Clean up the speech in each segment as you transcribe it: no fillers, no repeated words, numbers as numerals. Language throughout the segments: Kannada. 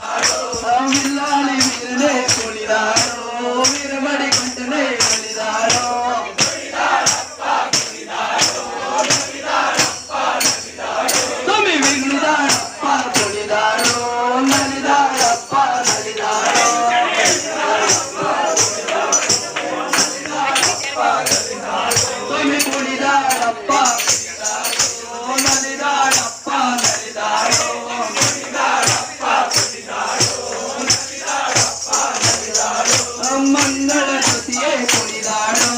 ವಿಲ್ಲಾಳಿ ವೀರನೇ ಕುಣಿದಾಡೋ ವೀರಮಡಿ ಕಂಠನೇ ನಲಿದಾಡೋ ಸ್ವಾಮಿ ವಿಘ್ನದಾಡಪ್ಪ ಕುಣಿದಾಡೋ ನಲಿದಾಡಪ್ಪ ನಲಿದಾಡೋ ಸ್ವಾಮಿ ಕುಣಿದಾಡಪ್ಪ ನಲಿದಾಡಪ್ಪ ನಲಿದಾಡೋ ಮಂಗಳ ಜೊತೆಯೇ ಕುಣಿದಾಡೋ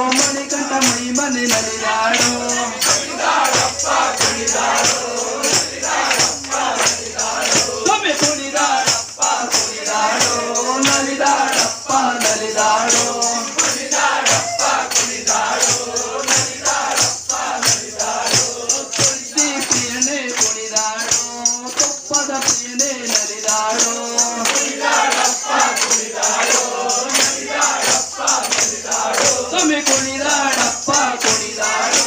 ಮಣಿಕಂಠ ಮೈಮನೆ ನಲಿದಾಡೋ ಸ್ವಾಮಿ ಕುಣಿದಾಡಪ್ಪ ಕುಣಿದಾಡೋ ನಲಿದಾಡಪ್ಪ ನಲಿದಾಡೋ ತುಳಸಿ ಪ್ರಿಯನೇ ಕುಣಿದಾಡೋ ತುಪ್ಪದ ಪ್ರಿಯನೇ ನಲಿದಾಡೋ ಸ್ವಾಮಿ ಕುಣಿದಾಡಪ್ಪ ಕುಣಿದಾಡೋ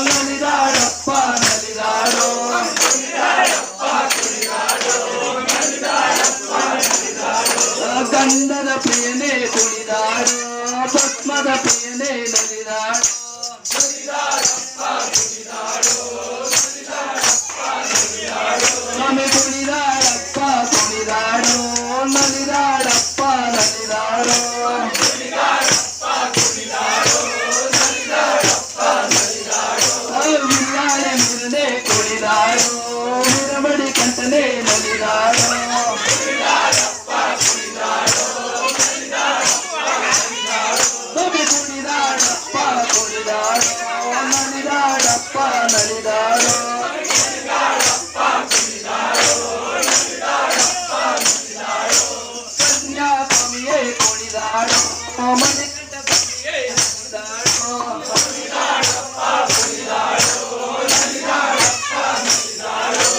ನಲಿದಾಡಪ್ಪ ನಲಿದಾಡೋ ಗಂಧದ ಪ್ರಿಯನೇ ಕುಣಿದಾಡೋ ಭಸ್ಮದ ಪ್ರಿಯನೇ ನಲಿದಾಡೋ ಸ್ವಾಮಿ ಕುಣಿದಾಡಪ್ಪ ಕುಣಿದಾಡೋ ನಲಿದಾಡಪ್ಪ ನಲಿದಾಡೋ ವಿಲ್ಲಾಳಿ ವೀರನೇ ಕುಣಿದಾಡೋ ವೀರಮಡಿ ಕಂಠನೇ ನಲಿದಾಡೋ ಸ್ವಾಮಿ ಕುಣಿದಾಡಪ್ಪ ಕುಣಿದಾಡೋ ನಲಿದಾಡಪ್ಪ ನಲಿದಾಡೋ ಕನ್ಯಾಸ್ವಾಮಿಯೇ ಕುಣಿದಾಡೋ ಮಣಿಕಂಠ ಸ್ವಾಮಿಯೇ ಕುಣಿದಾಡೋ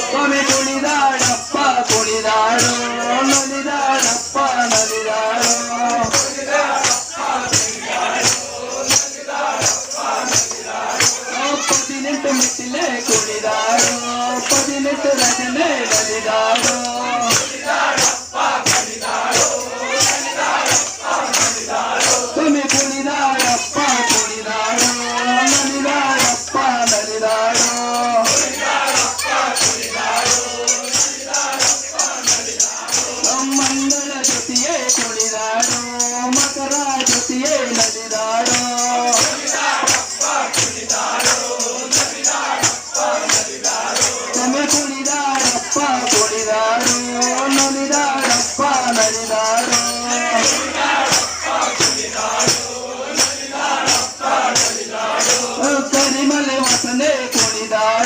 ಸ್ವಾಮಿ ಕುಣಿದಾಡಪ್ಪ ಕುಣಿದಾಡೋ ನಲಿದಾಡಪ್ಪ ನಲಿದಾಡೋ 18 ಮೆಟ್ಟಿಲೆ ಕುಣಿದಾಡೋ 18 ರಚನೆ ನಲಿದಾಡೋ ಸ್ವಾಮಿ ಕುಣಿದಾಡಪ್ಪ ಕುಣಿದಾಡೋ ನಲಿದಾಡಪ್ಪ ನಲಿದಾಡೋ ಮಂಗಳ ಜೊತೆಯೇ ಕುಣಿದಾಡೋ ಮಕರ ಜೊತೆಯೇ ನಲಿದಾಡೋ ಸ್ವಾಮಿ ಕುಣಿದಾಡಪ್ಪ ಕುಣಿದಾಡೋ ನಲಿದಾಡಪ್ಪ ನಲಿದಾಡೋ ಕರಿಮಲೆ ವಾಸನೆ ಕುಣಿದಾಡೋ